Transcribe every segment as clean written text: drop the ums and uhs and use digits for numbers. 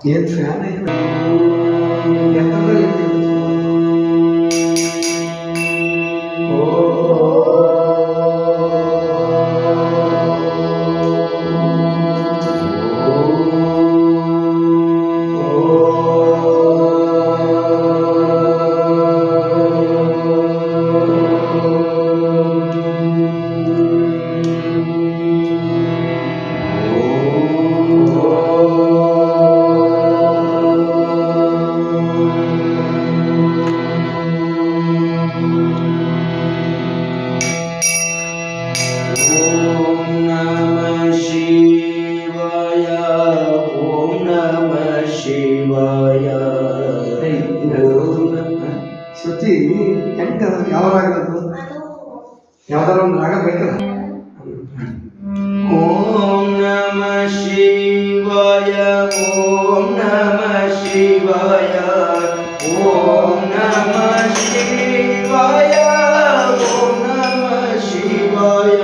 ಏನು ಫ್ಯಾನ್ ಎತ್ತರದಲ್ಲಿ ಶ್ರುತಿ ಹೆಂಗ ಯಾವ ರಾಗದದು ಯಾವ್ದಾರ ಒಂದು ರಾಗ ಬೇಕಲ್ಲ. ಓಂ ನಮಃ ಶಿವಾಯ ಓಂ ನಮಃ ಶಿವಾಯ ಓಂ ನಮಃ ಶಿವಾಯ ಓಂ ನಮಃ ಶಿವಾಯ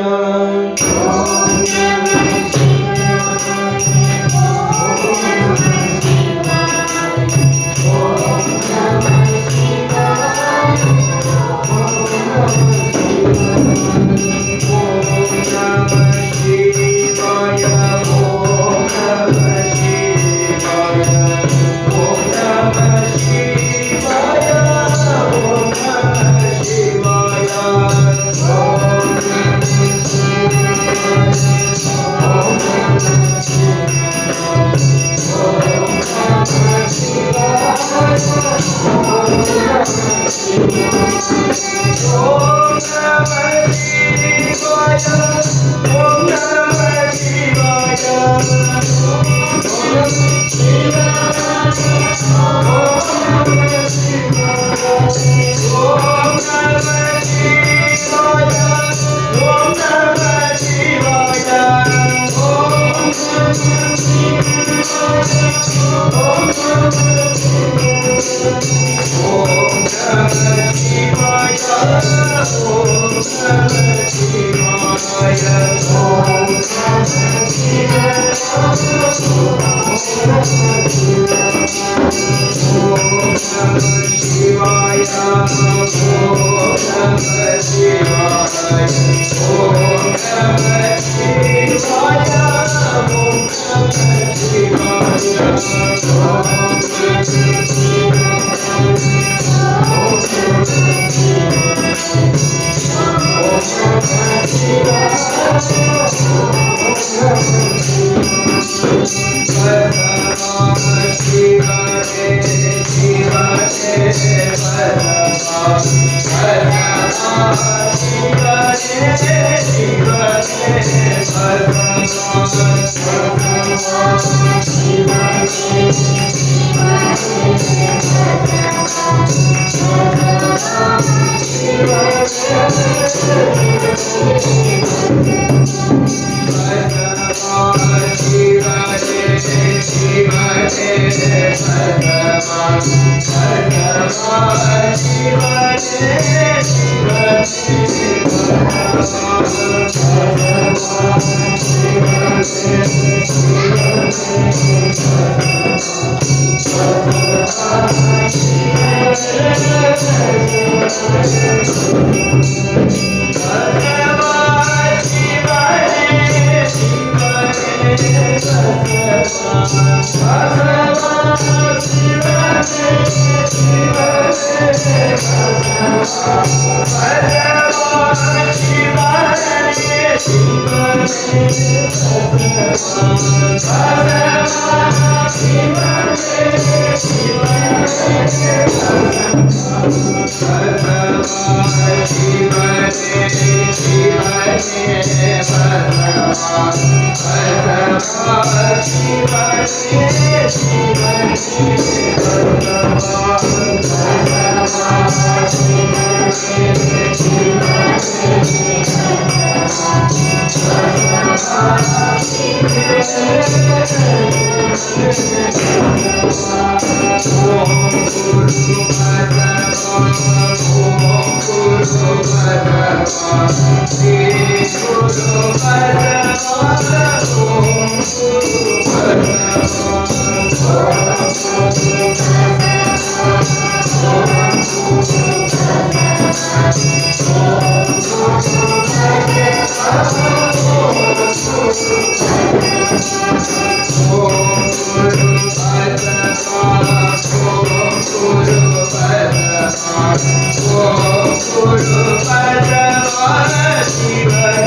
Om Shiva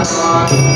Guru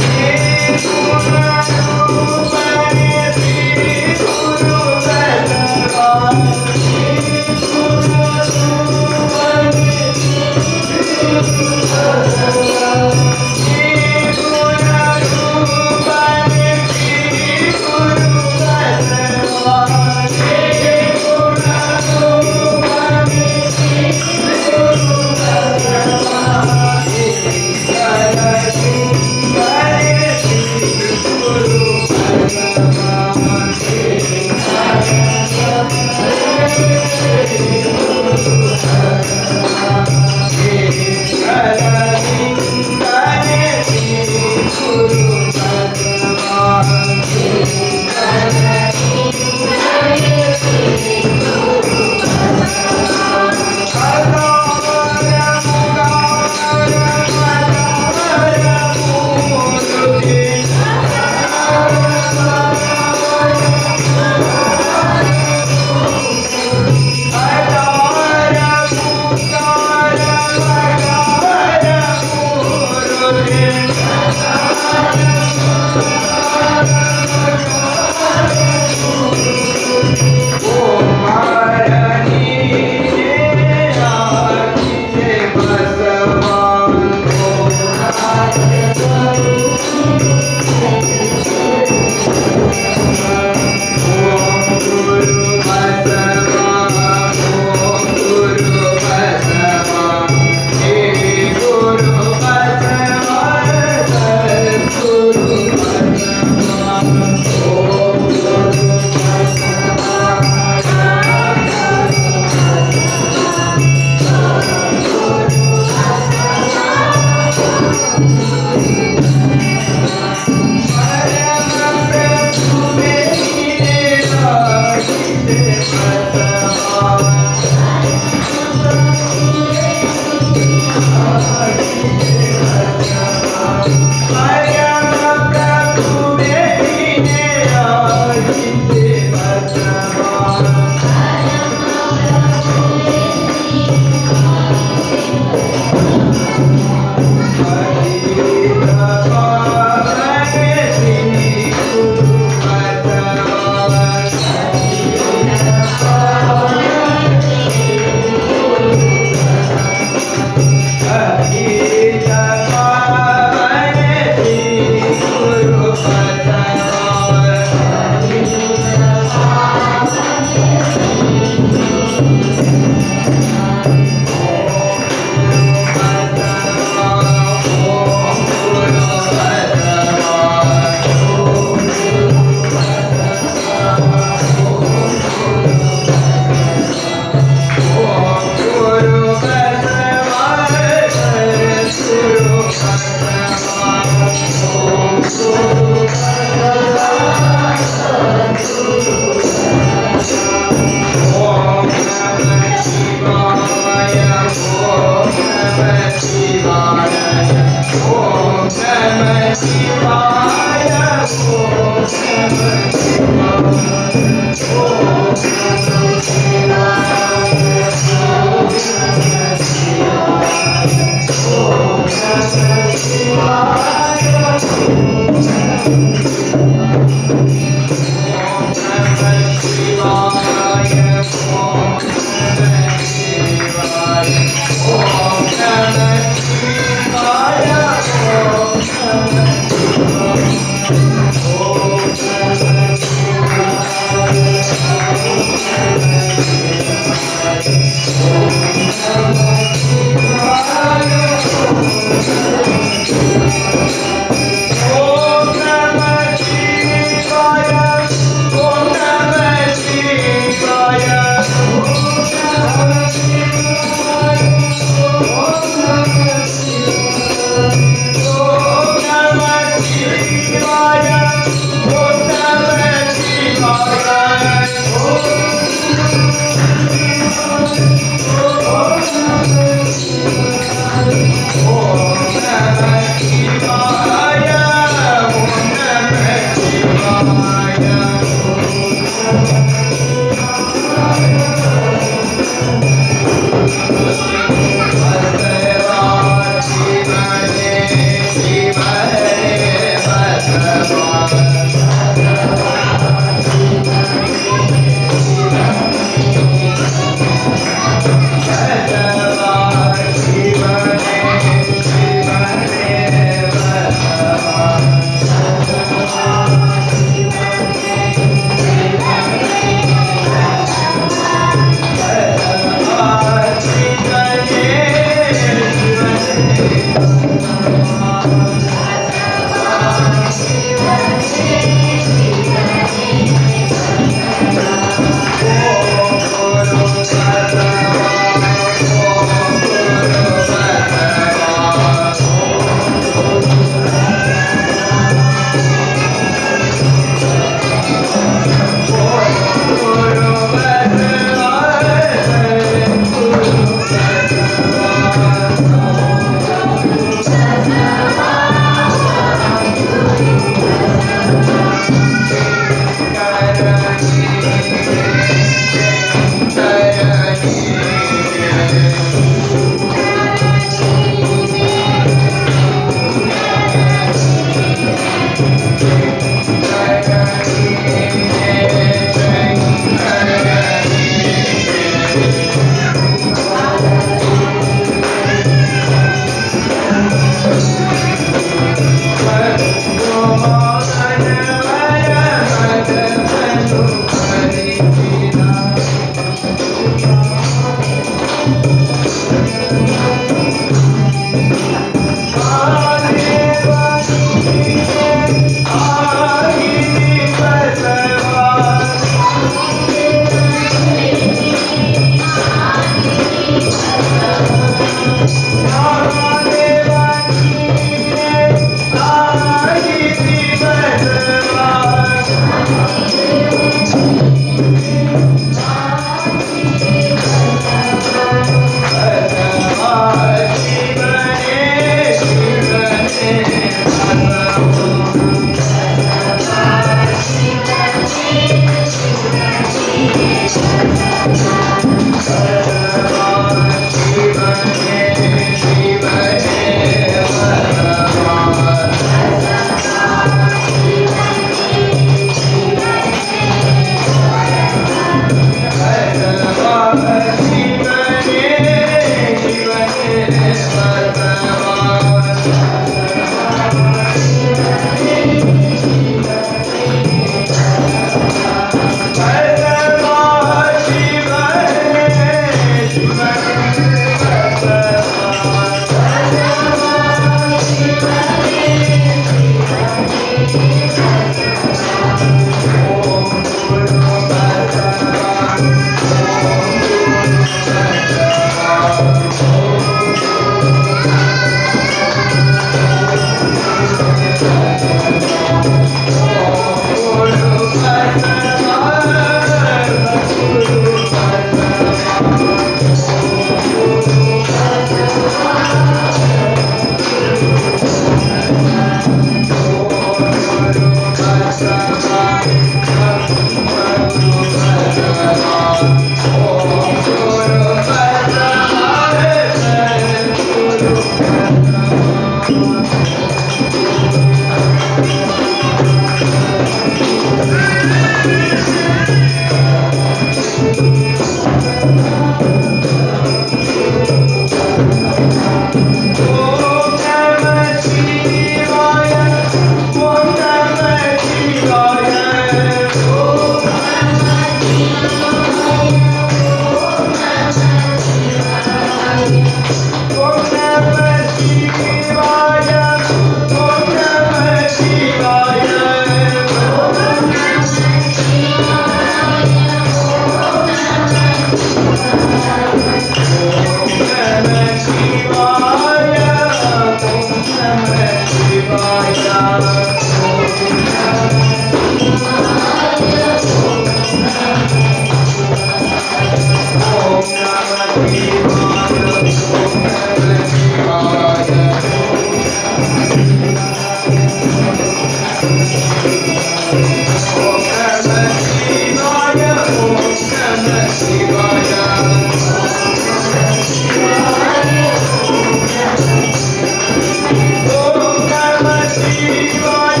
Om Namah Shivaya.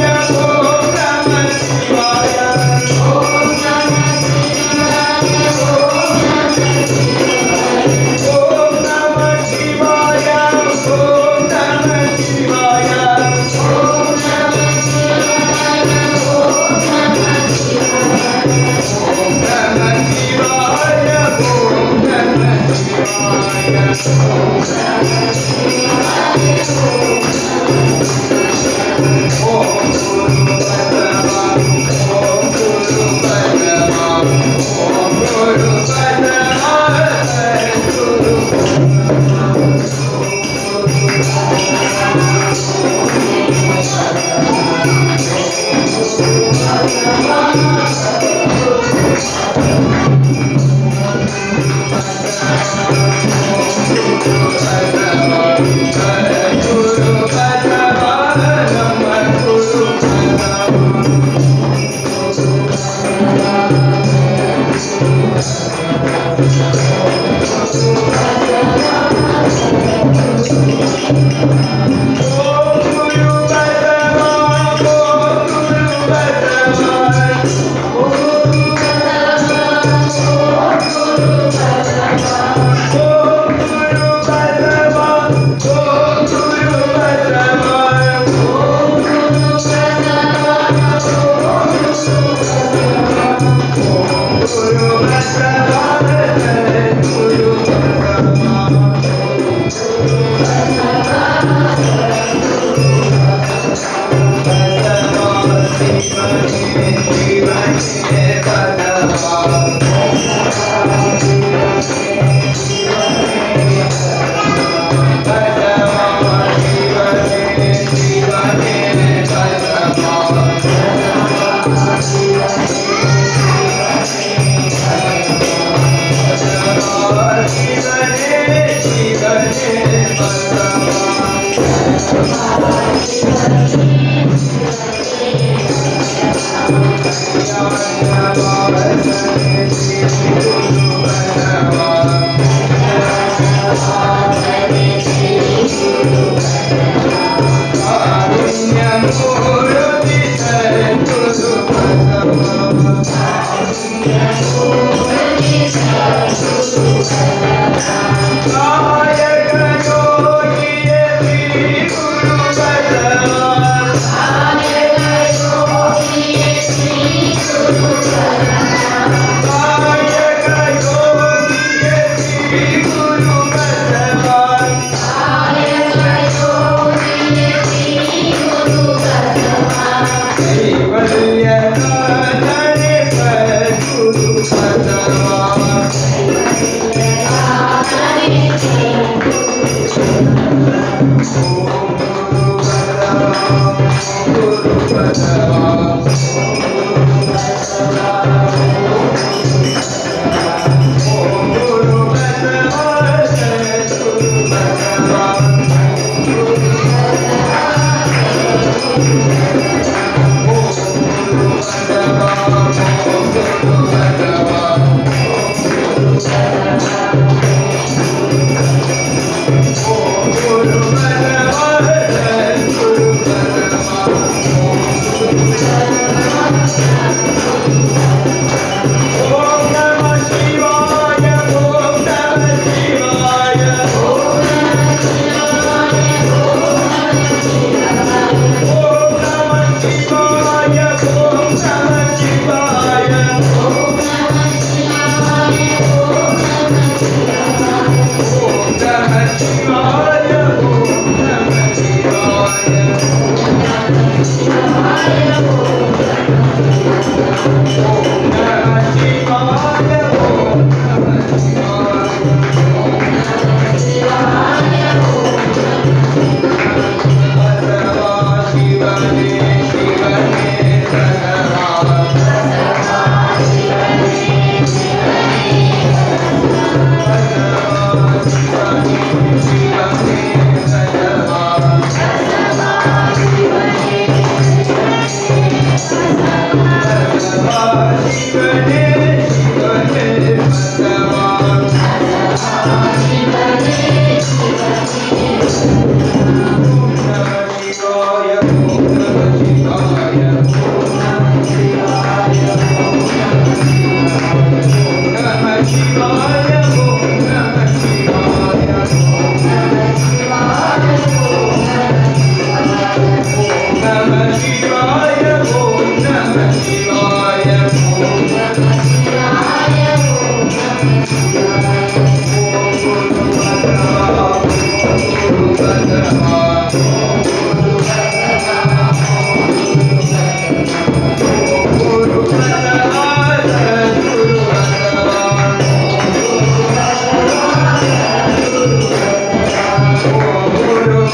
Guru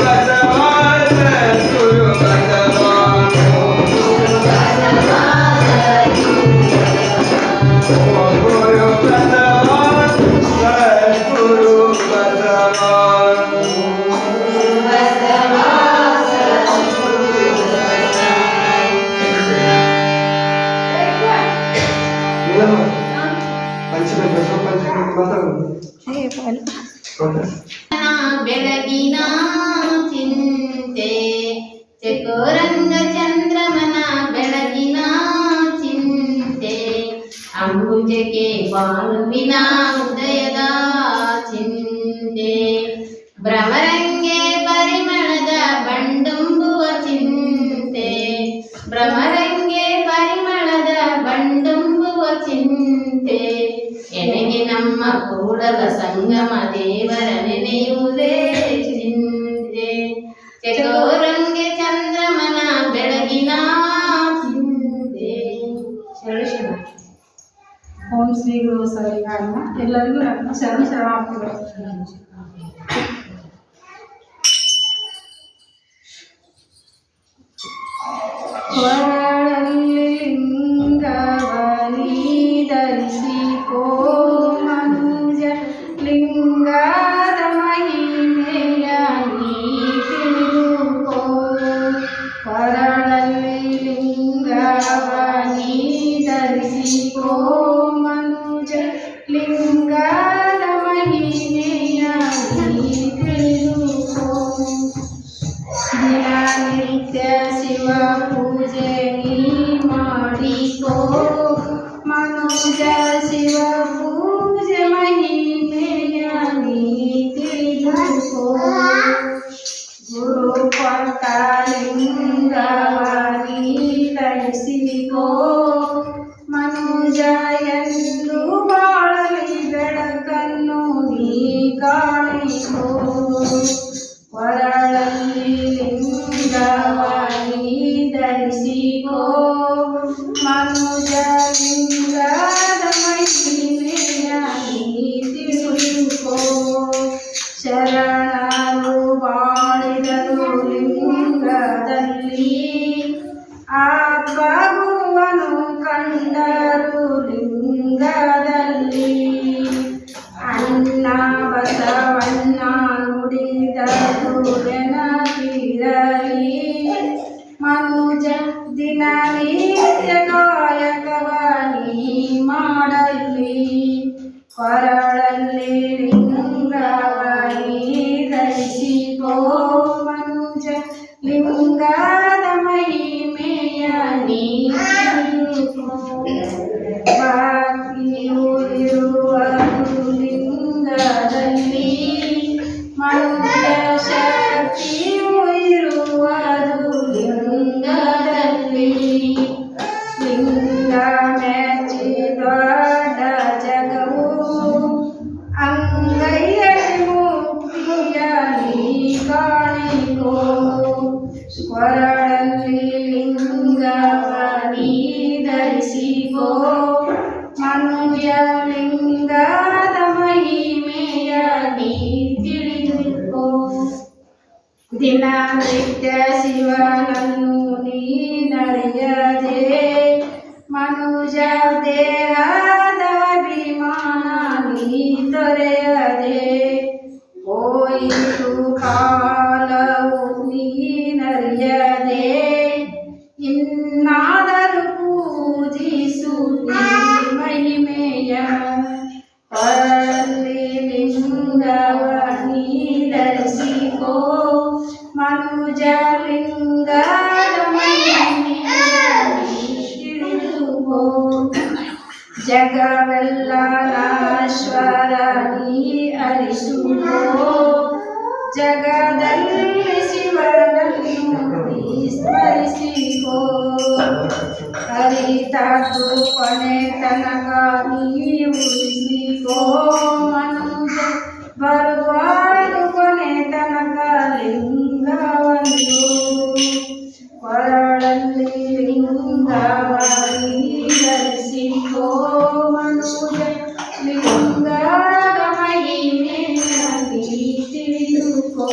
ಚಕೋರಂಗ ಚಂದ್ರಮನ ಬೆಳಗಿನ ಚಿಂತೆ ಅಂಬುಜಕ್ಕೆ ಭಾನುವಿನ ಉದಯದ ಚಿಂತೆ ಭ್ರಮರಂಗೆ ಪರಿಮಳದ ಬಂಡುಂಬುವ ಚಿಂತೆ ಭ್ರಮರಂಗೆ ಪರಿಮಳದ ಬಂಡುಂಬುವ ಚಿಂತೆ ಎನಗೆ ನಮ್ಮ ಕೂಡಲ ಸಂಗಮ ದೇವರ ನೆನೆಯುವುದೇ ಚಿಂತೆ ಚಕೋರಂಗೆ ಚಂದ್ರಮನ ಬೆಳಗಿನ ಚಿಂತೆ. ಓಂ ಶ್ರೀ ಗುರು ಸಾಯಿರಾಮ. ಎಲ್ಲರಿಗೂ ನನ್ನ ಶರಣಾರ್ಥಿಗಳು. ಕೊರಳಲ್ಲಿ ಲಿಂಗವನಿ ಧರಿಸಿಕೋ ಮನುಜ ಲಿಂಗದ ಮಹಿಮೆಯ ನೀ ತಿಳಿದುಕೋ. ಕೊರಳಲ್ಲಿ ಲಿಂಗವನಿ ಧರಿಸಿಕೋ ಮನುಜ ಲಿಂಗದ ಮಹಿಮೆಯ ನೀ ತಿಳಿದುಕೋ. ದಿನನಿತ್ಯ ಶಿವ ಪೂಜೆ ನೀ ಮಾಡಿಕೋ ಮನುಜ ಶಿವ ಪೂಜೆ ಮಹಿಮೆಯ ನೀ ತಿಳಿದುಕೋ. ಗುರು ಕೊಟ್ಟ ಲಿಂಗವ ನೀ ಧರಿಸಿಕೋ ಮನುಜ ಎಂದು ಬಾಳಲಿ ಬೆಳಕನ್ನು ನೀ ಕಾಣಿಕೋ. ಕೊರಳಲ್ಲಿ ಲಿಂಗವ ನೀ ಧರಿಸಿಕೋ ಮನುಜ ಲಿಂಗದ ಮಹಿಮೆಯ ನೀ ತಿಳಿದುಕೋ. ಶರಣರು ಬಾಳಿದರು ಲಿಂಗದಲ್ಲಿ ಆ ಭಗವನು ಕಂಡರು ಲಿಂಗದಲ್ಲಿ. ಅಣ್ಣ ಬಸವಣ್ಣ ನುಡಿದರು ನೆನಪಿರಲಿ ಮನುಜ ದಿನನಿತ್ಯ ಕಾಯಕವ ನೀ ಮಾಡಲಿ. ಕೊರಳಲ್ಲಿ ಲಿಂಗವ ನೀ ಧರಿಸಿಕೋ ಮನುಜ ಲಿಂಗದ ಮಹಿಮೆಯ ನೀ ತಿಳಿದುಕೋ. ಭಕ್ತಿಯು ಇರುವುದು ಲಿಂಗದಲ್ಲಿ ಮನುಜ ಶಕ್ತಿಯು ಇರುವುದು ಲಿಂಗದಲ್ಲಿ. ಲಿಂಗ ಮೆಚ್ಚಿ ದೊಡ್ಡ ಜಗವು ಅಂಗೈಯಲ್ಲಿ ಮುಕ್ತಿಯ ನೀ ಕಾಣಿಕೋ. ಕೊರಳಲ್ಲಿ ಲಿಂಗವ ನೀ ಧರಿಸಿಕೋ ಮನುಜ ಲಿಂಗದ ಮಹಿಮೆಯ ನೀ ತಿಳಿದುಕೋ. ದಿನನಿತ್ಯ ಶಿವನನ್ನು ನೀ ನಡೆಯದೆ ಮನುಜ ದೇಹದ ಅಭಿಮಾನ ನೀ ತೊರೆಯದೆ. ಹೋಯಿತು ಕಾಲವು ನೀ ನರಿಯದೆ ಇನ್ನಾದರೂ ಪೂಜಿಸು ನೀ ಮಹಿಮೆಯ. ಕೊರಳಲ್ಲಿ ಲಿಂಗವ ನೀ ಧರಿಸಿಕೋ ಮನುಜ ಲಿಂಗದ ಮಹಿಮೆಯ ನೀ ತಿಳಿದುಕೋ. ಜಗವೆಲ್ಲ ನಾಶ್ವರ ನೀ ಅರಿಸುಕೋ ಜಗದಲ್ಲಿ ಶಿವನನ್ನು ನೀ ಸ್ಮರಿಸಿಕೋ. ಹರಿತಾತು ಕೊನೆ ತನಕ ನೀ ಉಳಿಸಿಕೋ ಮನುಜ ಬರುವಾರು ಕೊನೆ ತನಕ ಲಿಂಗವನ್ನು. ಕೊರಳಲ್ಲಿ ಲಿಂಗವ ನೀ ಧರಿಸಿಕೋ ಮನುಜ ಲಿಂಗದ ಮಹಿಮೆಯ ನೀ ತಿಳಿದುಕೋ.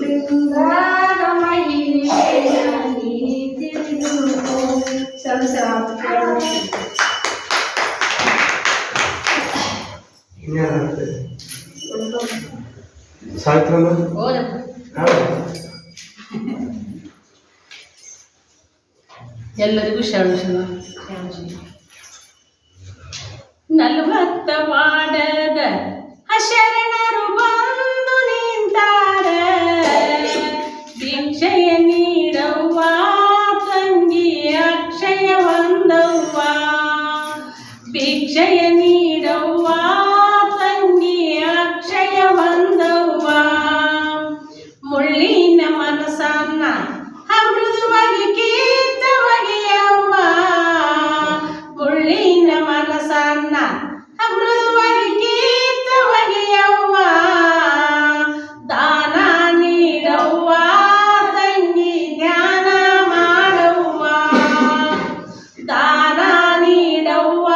ಲಿಂಗದ ಮಹಿಮೆಯ ನೀ ತಿಳಿದುಕೋ. ಎಲ್ಲರಿಗೂ ಶರಣ. 40 ವಾಡದ ಶರಣರು ಬಂದು ನಿಂತಾರ ಭಿಕ್ಷೆಯ ನೀಡ ಮುಳ್ಳಿನ ಮನಸ್ಸನ್ನ ಮೃದುವಾಗಿ ಕೀರ್ತವಗಿಯವ್ವ ಮುಳ್ಳಿನ ಮನಸ್ಸನ್ನ ಮೃದುವಾಗಿ ಕೀರ್ತವಗಿಯವ್ವ ದಾನ ನೀಡವ್ವ ತಂಗಿ ಧ್ಯಾನ ಮಾಡವ್ವ ದಾನ ನೀಡವ್ವ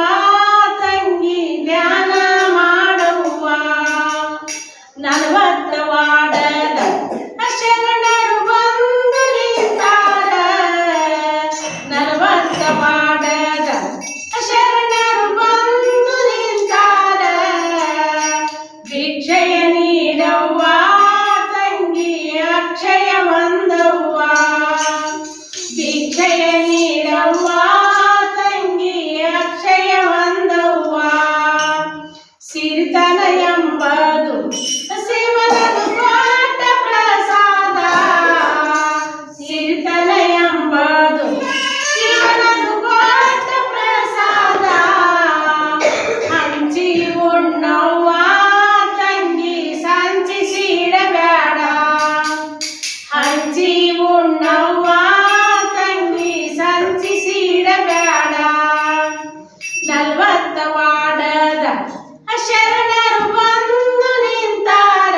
ತಂಗಿ ಧ್ಯಾನ ಮಾಡವ್ವ 40 ವಾಡದ ಶರಣರು ಬಂದು ನಿಂತಾರ 40 ವಾಡದ ಶರಣರು ಬಂದು ನಿಂತಾರ ಭಿಕ್ಷೆಯ ನೀಡವ್ವ ತಂಗಿ ಅಕ್ಷಯ ಒಂದವ್ವ ಭಿಕ್ಷೆಯ ನೀಡವ್ವ ತಂಗಿ ಅಕ್ಷಯ ಒಂದವ್ವ ಸಿರಿತನ ಎಂಬುದು ಶಿವನದು ಕೊಟ್ಟ ಪ್ರಸಾದ ಸಿರಿತನ ಎಂಬುದು ಶಿವನದು ಕೊಟ್ಟ ಪ್ರಸಾದ ಹಂಚಿ ಉಣ್ಣವ್ವ ತಂಗಿ ಸಂಚಿಸಿಡಬೇಡ ಹಂಚಿ ಉಣ್ಣವ್ವ ತಂಗಿ ಸಂಚಿಸಿಡಬೇಡ 40 ವಾಡದ ಶರಣರು ಬಂದು ನಿಂತಾರ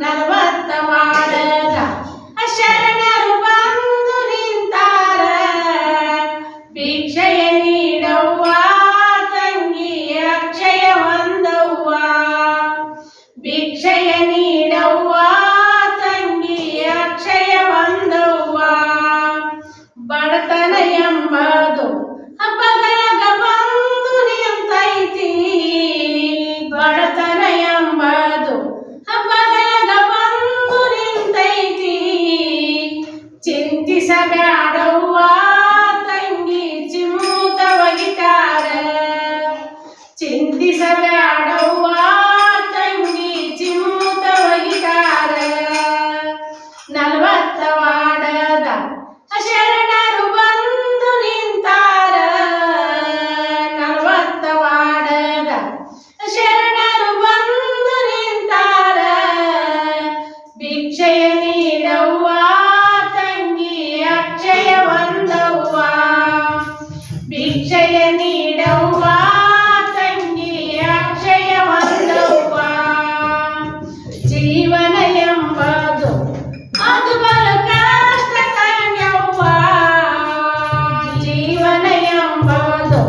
40 ವಾಡದ ಶರಣರು ಬಂದು ನಿಂತಾರ ಭಿಕ್ಷೆಯ ನೀಡವ್ವ ತಂಗಿ ಅಕ್ಷಯ ಒಂದವ್ವ ಭಿಕ್ಷೆಯ ನೀಡವ್ವ ತಂಗಿ ಅಕ್ಷಯ ಒಂದವ್ವ ಬಡತನ ಎಂಬುದು ಬಗಲಗ ಬಂದು ನಿಂತೈತಿ ಬಡತನ ಎಂಬುದು ಬಗಲಗ ಬಂದು ನಿಂತೈತಿ ಚಿಂತಿಸಬೇಡವ್ವ ತಂಗಿ ಚಿಮ್ಮುತ ಒಗಿತಾರ ಚಿಂತಿಸಬೇಡವ್ವ ತಂಗಿ ಚಿಮ್ಮುತ ಒಗಿತಾರ 40 ವಾಡದ ಶರಣರು ಬಂದು ನಿಂತಾರ 40 ವಾಡದ ಶರಣರು ಬಂದು ನಿಂತಾರ ಭಿಕ್ಷೆಯ ನೀಡವ್ವ ತಂಗಿ ಅಕ್ಷಯ ಒಂದವ್ವ ಭಿಕ್ಷೆಯ ನೀಡವ್ವ ತಂಗಿ ಅಕ್ಷಯ ಒಂದವ್ವ ಜೀವನ ಎಂಬುದು ಅದು ಬಲು ಕಷ್ಟ ತಂಗವ್ವ ಜೀವನ ಎಂಬುದು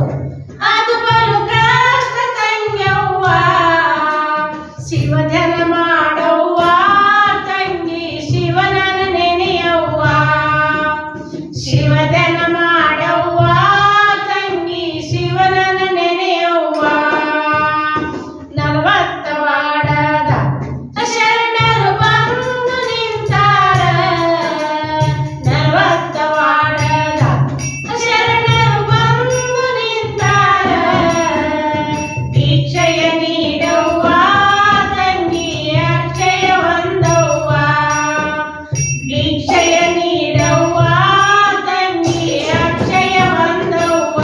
ಅದು ಬಲು ಕಷ್ಟ ತಂಗವ್ವ ಶಿವಜನ ಮಾಡವ್ವ ತಂಗಿ ಶಿವನನ ನೆನೆಯವ್ವ ಶಿವಜನ ಮಾಡವ್ವ ತಂಗಿ ಶಿವನನ ನೆನೆಯವ್ವ 40 ವಾಡದ ಶರಣರು ಬಂದು ನಿಂತಾರ 40 ವಾಡದ ಶರಣರು ಬಂದು ನಿಂತಾರ ಭಿಕ್ಷೆಯ ನೀಡವ್ವ ತಂಗಿ ಅಕ್ಷಯ ಒಂದವ್ವ ಭಿಕ್ಷೆಯ ನೀಡವ್ವ ತಂಗಿ ಅಕ್ಷಯ ಒಂದವ್ವ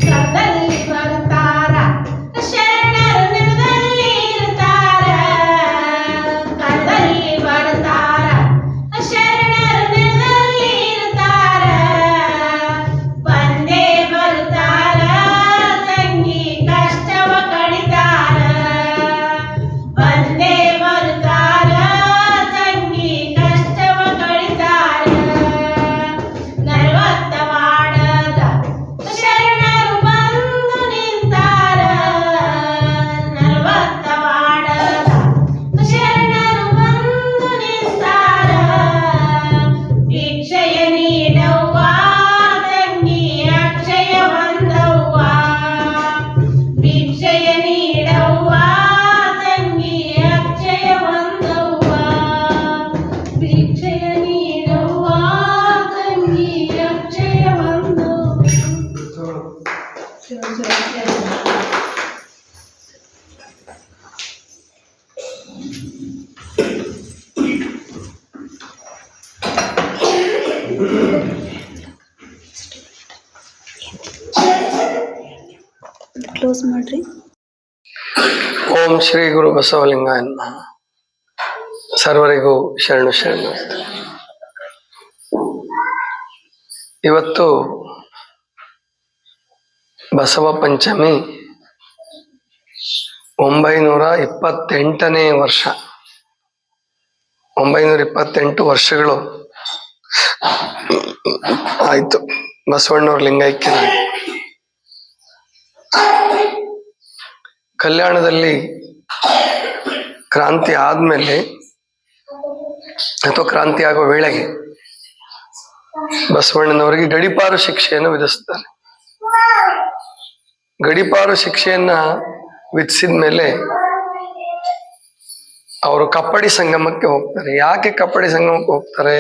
ಕದಲ್ಲಿ ಬರ್ತಾರ ಶರಣರು ನೆಲದಲ್ಲಿ ಇರ್ತಾರ ಕದಲ್ಲಿ ಬರ್ತಾರ ಶರಣರು ನೆಲದಲ್ಲಿ ಇರ್ತಾರ ಬಂದೇ ಬರ್ತಾರ ತಂಗಿ ಕಷ್ಟವ ಕಡಿತಾರ ಬಂದೇ ಬರ್ತಾರ ತಂಗಿ ಕಷ್ಟವ ಕಡಿತಾರ 40 ವಾಡದ ಶರಣರು ಬಂದು ನಿಂತಾರ 40 ವಾಡದ ಶರಣರು ಬಂದು ನಿಂತಾರ ಭಿಕ್ಷೆಯ ನೀಡವ್ವ ತಂಗಿ ಅಕ್ಷಯ ಒಂದವ್ವ ಭಿಕ್ಷೆಯ ನೀಡವ್ವ ತಂಗಿ ಅಕ್ಷಯ ಒಂದವ್ವ ಭಿಕ್ಷೆಯ ನೀಡವ್ವ ತಂಗಿ ಅಕ್ಷಯ ಒಂದವ್ವ ಕ್ಲೋಸ್ ಮಾಡ್ರಿ. ಓಂ ಶ್ರೀ ಗುರು ಬಸವಲಿಂಗಾಯ ನಮಃ. ಸರ್ವರಿಗೂ ಶರಣು. ಇವತ್ತು ಬಸವ ಪಂಚಮಿ 928ನೇ ವರ್ಷ. 928 ವರ್ಷಗಳು ಆಯ್ತು ಬಸವಣ್ಣವ್ರ ಲಿಂಗೈಕ್ಯರಾಗಿ. ಕಲ್ಯಾಣದಲ್ಲಿ ಕ್ರಾಂತಿ ಆದ್ಮೇಲೆ ಅಥವಾ ಕ್ರಾಂತಿ ಆಗೋ ವೇಳೆಗೆ ಬಸವಣ್ಣನವರಿಗೆ ಗಡೀಪಾರು ಶಿಕ್ಷೆಯನ್ನು ವಿಧಿಸ್ತಾರೆ. ಗಡೀಪಾರು ಶಿಕ್ಷೆಯನ್ನ ವಿಧಿಸಿದ ಮೇಲೆ ಅವರು ಕಪ್ಪಡಿ ಸಂಗಮಕ್ಕೆ ಹೋಗ್ತಾರೆ. ಯಾಕೆ ಕಪ್ಪಡಿ ಸಂಗಮಕ್ಕೆ ಹೋಗ್ತಾರೆ?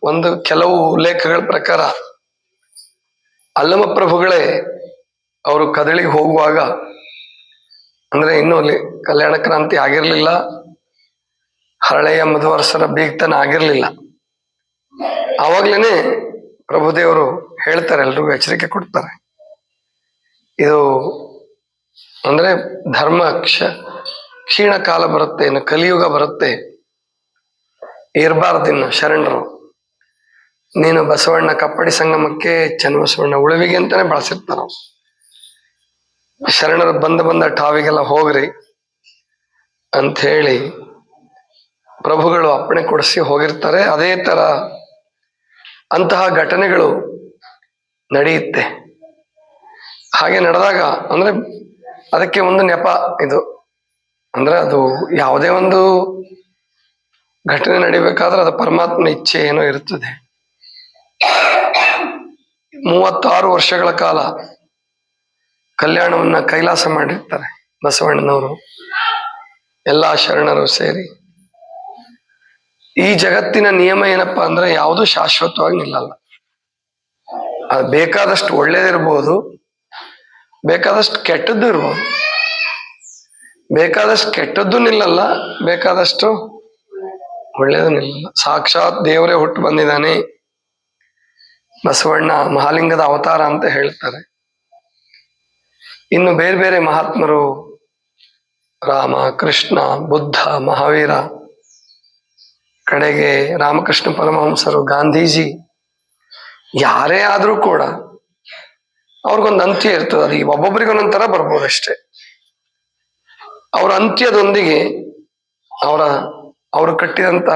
ಒಂದು ಕೆಲವು ಉಲ್ಲೇಖಗಳ ಪ್ರಕಾರ ಅಲ್ಲಮ ಪ್ರಭುಗಳೇ ಅವರು ಕದಳಿಗೆ ಹೋಗುವಾಗ, ಅಂದ್ರೆ ಇನ್ನೂ ಅಲ್ಲಿ ಕಲ್ಯಾಣ ಕ್ರಾಂತಿ ಆಗಿರ್ಲಿಲ್ಲ, ಹರಳೆಯ ಮಧುವರಸರ ಬೀಗ್ತನ ಆಗಿರ್ಲಿಲ್ಲ. ಆವಾಗ್ಲೇನೆ ಪ್ರಭುದೇವರು ಹೇಳ್ತಾರೆ, ಎಲ್ರಿಗೂ ಎಚ್ಚರಿಕೆ ಕೊಡ್ತಾರೆ, ಇದು ಅಂದ್ರೆ ಧರ್ಮ ಕ್ಷೀಣ ಕಾಲ ಬರುತ್ತೆ, ಇನ್ನು ಕಲಿಯುಗ ಬರುತ್ತೆ, ಇರಬಾರ್ದಿನ್ನು ಶರಣರು. ನೀನು ಬಸವಣ್ಣ ಕಪ್ಪಡಿ ಸಂಗಮಕ್ಕೆ ಚನ್ನಬಸವಣ್ಣ ಉಳುವಿಗೆ ಅಂತಾನೆ ಬಳಸಿರ್ತಾರ. ಶರಣರು ಬಂದ ಠಾವಿಗೆಲ್ಲ ಹೋಗ್ರಿ ಅಂತ ಹೇಳಿ ಪ್ರಭುಗಳು ಅಪ್ಪಣೆ ಕೊಡಿಸಿ ಹೋಗಿರ್ತಾರೆ. ಅದೇ ತರ ಅಂತಹ ಘಟನೆಗಳು ನಡೆಯುತ್ತೆ. ಹಾಗೆ ನಡೆದಾಗ ಅಂದ್ರೆ ಅದಕ್ಕೆ ಒಂದು ನೆಪ ಇದು, ಅಂದ್ರೆ ಅದು ಯಾವುದೇ ಒಂದು ಘಟನೆ ನಡಿಬೇಕಾದ್ರೆ ಅದು ಪರಮಾತ್ಮನ ಇಚ್ಛೆ ಏನೋ ಇರುತ್ತದೆ. 36 ವರ್ಷಗಳ ಕಾಲ ಕಲ್ಯಾಣವನ್ನ ಕೈಲಾಸ ಮಾಡಿರ್ತಾರೆ ಬಸವಣ್ಣನವರು, ಎಲ್ಲಾ ಶರಣರು ಸೇರಿ. ಈ ಜಗತ್ತಿನ ನಿಯಮ ಏನಪ್ಪಾ ಅಂದ್ರೆ ಯಾವುದು ಶಾಶ್ವತವಾಗಿ ನಿಲ್ಲಲ್ಲ. ಅದು ಬೇಕಾದಷ್ಟು ಒಳ್ಳೇದಿರ್ಬೋದು, ಬೇಕಾದಷ್ಟು ಕೆಟ್ಟದ್ದು ಇರ್ಬೋದು. ಬೇಕಾದಷ್ಟು ಕೆಟ್ಟದ್ದು ನಿಲ್ಲಲ್ಲ, ಬೇಕಾದಷ್ಟು ಒಳ್ಳೇದು ನಿಲ್ಲಲ್ಲ. ಸಾಕ್ಷಾತ್ ದೇವರೇ ಹುಟ್ಟು ಬಂದಿದ್ದಾನೆ, ಬಸವಣ್ಣ ಮಹಾಲಿಂಗದ ಅವತಾರ ಅಂತ ಹೇಳ್ತಾರೆ. ಇನ್ನು ಬೇರೆ ಬೇರೆ ಮಹಾತ್ಮರು, ರಾಮ, ಕೃಷ್ಣ, ಬುದ್ಧ, ಮಹಾವೀರ, ಕಡೆಗೆ ರಾಮಕೃಷ್ಣ ಪರಮಹಂಸರು, ಗಾಂಧೀಜಿ, ಯಾರೇ ಆದ್ರೂ ಕೂಡ ಅವ್ರಿಗೊಂದು ಅಂತ್ಯ ಇರ್ತದೆ. ಅದು ಒಬ್ಬೊಬ್ಬರಿಗೊಂದೊಂಥರ ಬರ್ಬೋದಷ್ಟೇ. ಅವರ ಅಂತ್ಯದೊಂದಿಗೆ ಅವರು ಕಟ್ಟಿದಂತ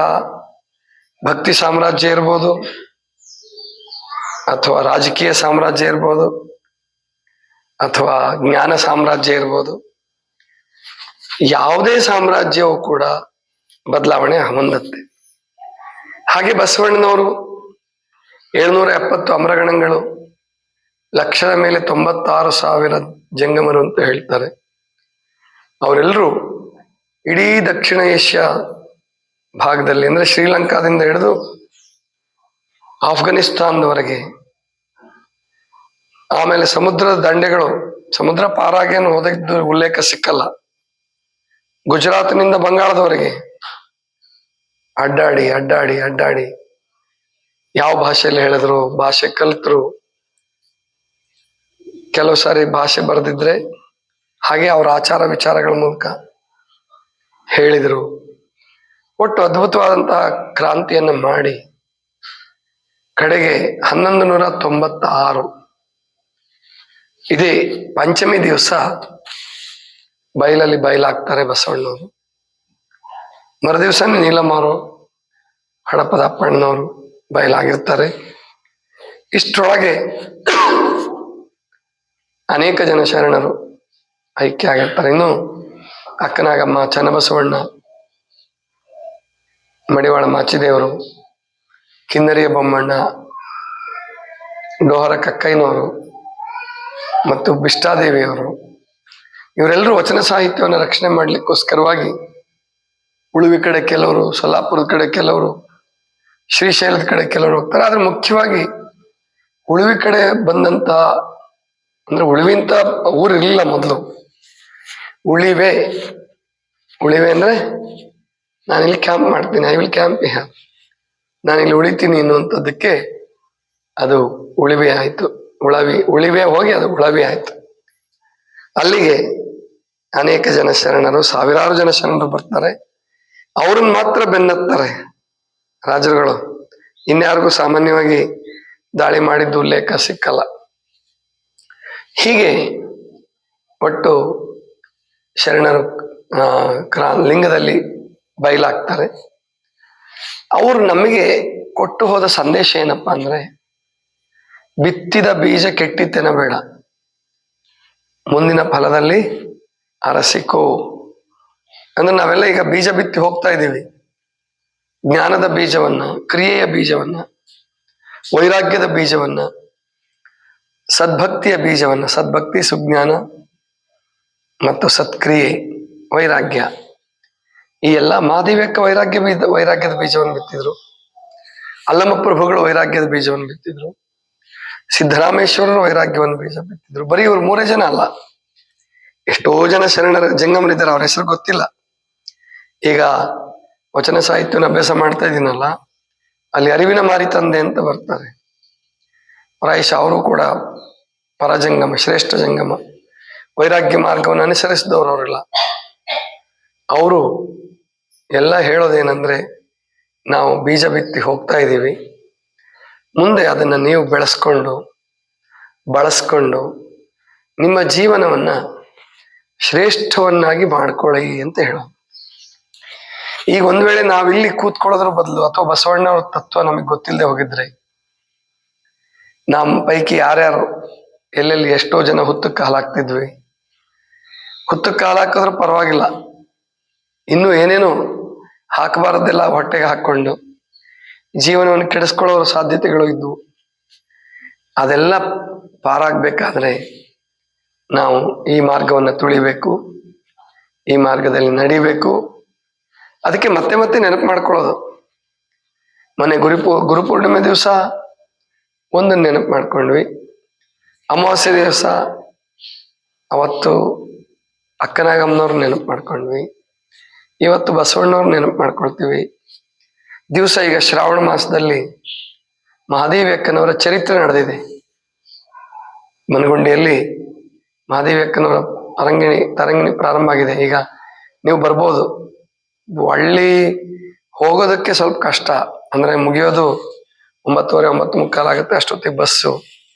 ಭಕ್ತಿ ಸಾಮ್ರಾಜ್ಯ ಇರ್ಬೋದು, ಅಥವಾ ರಾಜಕೀಯ ಸಾಮ್ರಾಜ್ಯ ಇರ್ಬೋದು, ಅಥವಾ ಜ್ಞಾನ ಸಾಮ್ರಾಜ್ಯ ಇರ್ಬೋದು, ಯಾವುದೇ ಸಾಮ್ರಾಜ್ಯವೂ ಕೂಡ ಬದಲಾವಣೆ ಹೊಂದುತ್ತೆ. ಹಾಗೆ ಬಸವಣ್ಣನವರು 770 ಅಮರಗಣಗಳು, ಲಕ್ಷದ ಮೇಲೆ 96,000 ಜಂಗಮರು ಅಂತ ಹೇಳ್ತಾರೆ. ಅವರೆಲ್ಲರೂ ಇಡೀ ದಕ್ಷಿಣ ಏಷ್ಯಾ ಭಾಗದಲ್ಲಿ, ಅಂದ್ರೆ ಶ್ರೀಲಂಕಾದಿಂದ ಹಿಡಿದು ಆಫ್ಘನಿಸ್ತಾನದವರೆಗೆ, ಆಮೇಲೆ ಸಮುದ್ರದ ದಂಡೆಗಳು, ಸಮುದ್ರ ಪಾರಾಗೇನು ಹೋದದ್ದು ಉಲ್ಲೇಖ ಸಿಕ್ಕಲ್ಲ, ಗುಜರಾತ್ನಿಂದ ಬಂಗಾಳದವರೆಗೆ ಅಡ್ಡಾಡಿ ಅಡ್ಡಾಡಿ ಅಡ್ಡಾಡಿ ಯಾವ ಭಾಷೆಯಲ್ಲಿ ಹೇಳಿದ್ರು, ಭಾಷೆ ಕಲಿತರು, ಕೆಲವು ಸಾರಿ ಭಾಷೆ ಬರೆದಿದ್ರೆ ಹಾಗೆ ಅವರ ಆಚಾರ ವಿಚಾರಗಳ ಮೂಲಕ ಹೇಳಿದರು. ಒಟ್ಟು ಅದ್ಭುತವಾದಂತಹ ಕ್ರಾಂತಿಯನ್ನ ಮಾಡಿ ಕಡೆಗೆ 1196 ಇದೇ ಪಂಚಮಿ ದಿವಸ ಬಯಲಲ್ಲಿ ಬಯಲಾಗ್ತಾರೆ ಬಸವಣ್ಣವರು. ಮರುದಿವಸನೇ ನೀಲಮ್ಮವರು, ಹಡಪದ ಅಪ್ಪಣ್ಣನವರು ಬಯಲಾಗಿರ್ತಾರೆ. ಇಷ್ಟರೊಳಗೆ ಅನೇಕ ಜನ ಶರಣರು ಐಕ್ಯ ಆಗಿರ್ತಾರೆ. ಇನ್ನು ಅಕ್ಕನಾಗಮ್ಮ, ಚನ್ನಬಸವಣ್ಣ, ಮಡಿವಾಳ ಮಾಚಿದೇವರು, ಕಿನ್ನರಿಯ ಬೊಮ್ಮಣ್ಣ, ಡೋಹರ ಕಕ್ಕಯ್ಯನವರು ಮತ್ತು ಬಿಷ್ಟಾದೇವಿಯವರು, ಇವರೆಲ್ಲರೂ ವಚನ ಸಾಹಿತ್ಯವನ್ನು ರಕ್ಷಣೆ ಮಾಡ್ಲಿಕ್ಕೋಸ್ಕರವಾಗಿ ಉಳುವಿ ಕಡೆ ಕೆಲವರು, ಸೊಲ್ಲಾಪುರದ ಕಡೆ ಕೆಲವರು, ಶ್ರೀಶೈಲದ ಕಡೆ ಕೆಲವರು ಹೋಗ್ತಾರೆ. ಆದ್ರೆ ಮುಖ್ಯವಾಗಿ ಉಳುವಿ ಕಡೆ ಬಂದಂತ, ಅಂದ್ರೆ ಉಳುವಿಂತ ಊರಿರ್ಲಿಲ್ಲ ಮೊದಲು. ಉಳಿವೆ ಅಂದ್ರೆ ನಾನಿಲ್ಲಿ ಕ್ಯಾಂಪ್ ಮಾಡ್ತೀನಿ, ಐ ವಿಲ್ ಕ್ಯಾಂಪ್, ನಾನಿಲ್ಲಿ ಉಳಿತೀನಿ ಅನ್ನುವಂಥದ್ದಕ್ಕೆ ಅದು ಉಳಿವೆ ಆಯ್ತು. ಉಳಿವೆ ಹೋಗಿ ಅದು ಉಳವಿ ಆಯ್ತು. ಅಲ್ಲಿಗೆ ಅನೇಕ ಜನ ಶರಣರು, ಸಾವಿರಾರು ಜನ ಶರಣರು ಬರ್ತಾರೆ. ಅವ್ರನ್ನ ಮಾತ್ರ ಬೆನ್ನತ್ತಾರೆ ರಾಜರುಗಳು. ಇನ್ಯಾರಿಗೂ ಸಾಮಾನ್ಯವಾಗಿ ದಾಳಿ ಮಾಡಿದ್ದು ಉಲ್ಲೇಖ ಸಿಕ್ಕಲ್ಲ. ಹೀಗೆ ಒಟ್ಟು ಶರಣರು ಲಿಂಗದಲ್ಲಿ ಬಯಲಾಗ್ತಾರೆ. ಅವರು ನಮಗೆ ಕೊಟ್ಟು ಹೋದ ಸಂದೇಶ ಏನಪ್ಪಾ ಅಂದ್ರೆ, ಬಿತ್ತಿದ ಬೀಜ ಕೆಟ್ಟಿತ್ತೇನ ಬೇಡ, ಮುಂದಿನ ಫಲದಲ್ಲಿ ಅರಸಿಕೋ. ಅಂದ್ರೆ ನಾವೆಲ್ಲ ಈಗ ಬೀಜ ಬಿತ್ತಿ ಹೋಗ್ತಾ ಇದ್ದೀವಿ. ಜ್ಞಾನದ ಬೀಜವನ್ನ, ಕ್ರಿಯೆಯ ಬೀಜವನ್ನ, ವೈರಾಗ್ಯದ ಬೀಜವನ್ನ, ಸದ್ಭಕ್ತಿಯ ಬೀಜವನ್ನ, ಸದ್ಭಕ್ತಿ, ಸುಜ್ಞಾನ ಮತ್ತು ಸತ್ಕ್ರಿಯೆ, ವೈರಾಗ್ಯ, ಈ ಎಲ್ಲ ಮಹಾದೇವ್ಯಕ್ಕ ವೈರಾಗ್ಯದ ಬೀಜವನ್ನು ಬಿತ್ತಿದ್ರು. ಅಲ್ಲಮ ಪ್ರಭುಗಳು ವೈರಾಗ್ಯದ ಬೀಜವನ್ನು ಬಿತ್ತಿದ್ರು. ಸಿದ್ದರಾಮೇಶ್ವರರು ವೈರಾಗ್ಯವನ್ನು ಬೀಜ ಬಿತ್ತಿದ್ರು. ಬರೀ ಇವ್ರು 3 ಜನ ಅಲ್ಲ, ಎಷ್ಟೋ ಜನ ಶರಣರ ಜಂಗಮರಿದ್ದಾರೆ, ಅವ್ರ ಹೆಸರು ಗೊತ್ತಿಲ್ಲ. ಈಗ ವಚನ ಸಾಹಿತ್ಯವನ್ನು ಅಭ್ಯಾಸ ಮಾಡ್ತಾ ಇದ್ದೀನಲ್ಲ, ಅಲ್ಲಿ ಅರಿವಿನ ಮಾರಿ ತಂದೆ ಅಂತ ಬರ್ತಾರೆ. ಪ್ರಾಯಶಃ ಅವರು ಕೂಡ ಪರಜಂಗಮ, ಶ್ರೇಷ್ಠ ಜಂಗಮ, ವೈರಾಗ್ಯ ಮಾರ್ಗವನ್ನು ಅನುಸರಿಸಿದವರು ಅವರೆಲ್ಲ. ಅವರು ಎಲ್ಲ ಹೇಳೋದೇನಂದ್ರೆ, ನಾವು ಬೀಜ ಬಿತ್ತಿ ಹೋಗ್ತಾ ಇದ್ದೀವಿ, ಮುಂದೆ ಅದನ್ನು ನೀವು ಬಳಸ್ಕೊಂಡು ನಿಮ್ಮ ಜೀವನವನ್ನ ಶ್ರೇಷ್ಠವನ್ನಾಗಿ ಮಾಡ್ಕೊಳ್ಳಿ ಅಂತ ಹೇಳೋದು. ಈಗ ಒಂದ್ ವೇಳೆ ನಾವಿಲ್ಲಿ ಕೂತ್ಕೊಳ್ಳೋದ್ರ ಬದಲು ಅಥವಾ ಬಸವಣ್ಣವ್ರ ತತ್ವ ನಮಗೆ ಗೊತ್ತಿಲ್ಲದೆ ಹೋಗಿದ್ರೆ, ನಮ್ಮ ಪೈಕಿ ಯಾರ್ಯಾರು ಎಲ್ಲೆಲ್ಲಿ ಎಷ್ಟೋ ಜನ ಹುತ್ತಕ್ಕೆ ಹಾಲಾಗ್ತಿದ್ವಿ. ಹುತ್ತಕ್ಕೆ ಹಾಲಾಕಿದ್ರೂ ಪರವಾಗಿಲ್ಲ, ಇನ್ನು ಏನೇನು ಹಾಕಬಾರದೆಲ್ಲ ಹೊಟ್ಟೆಗೆ ಹಾಕೊಂಡು ಜೀವನವನ್ನು ಕೆಡಿಸ್ಕೊಳ್ಳೋ ಸಾಧ್ಯತೆಗಳು ಇದ್ವು. ಅದೆಲ್ಲ ಪಾರಾಗಬೇಕಾದ್ರೆ ನಾವು ಈ ಮಾರ್ಗವನ್ನು ತುಳಿಬೇಕು, ಈ ಮಾರ್ಗದಲ್ಲಿ ನಡಿಬೇಕು. ಅದಕ್ಕೆ ಮತ್ತೆ ಮತ್ತೆ ನೆನಪು ಮಾಡ್ಕೊಳ್ಳೋದು. ಮೊನ್ನೆ ಗುರುಪೂರ್ಣಿಮೆ ದಿವಸ ಒಂದನ್ನು ನೆನಪು ಮಾಡ್ಕೊಂಡ್ವಿ. ಅಮಾವಾಸ್ಯೆ ದಿವಸ ಅವತ್ತು ಅಕ್ಕನಾಗಮ್ಮನವ್ರು ನೆನಪು ಮಾಡ್ಕೊಂಡ್ವಿ. ಇವತ್ತು ಬಸವಣ್ಣವ್ರು ನೆನಪು ಮಾಡ್ಕೊಳ್ತೀವಿ. ದಿವಸ ಈಗ ಶ್ರಾವಣ ಮಾಸದಲ್ಲಿ ಮಹಾದೇವಿ ಅಕ್ಕನವರ ಚರಿತ್ರೆ ನಡೆದಿದೆ. ಮನಗುಂಡಿಯಲ್ಲಿ ಮಹಾದೇವಿ ಅಕ್ಕನವರ ತರಂಗಿಣಿ ಪ್ರಾರಂಭ ಆಗಿದೆ. ಈಗ ನೀವು ಬರ್ಬೋದು. ಹಳ್ಳಿ ಹೋಗೋದಕ್ಕೆ ಸ್ವಲ್ಪ ಕಷ್ಟ, ಅಂದ್ರೆ ಮುಗಿಯೋದು 9:30, 9:45 ಆಗುತ್ತೆ. ಅಷ್ಟೊತ್ತಿಗೆ ಬಸ್ಸು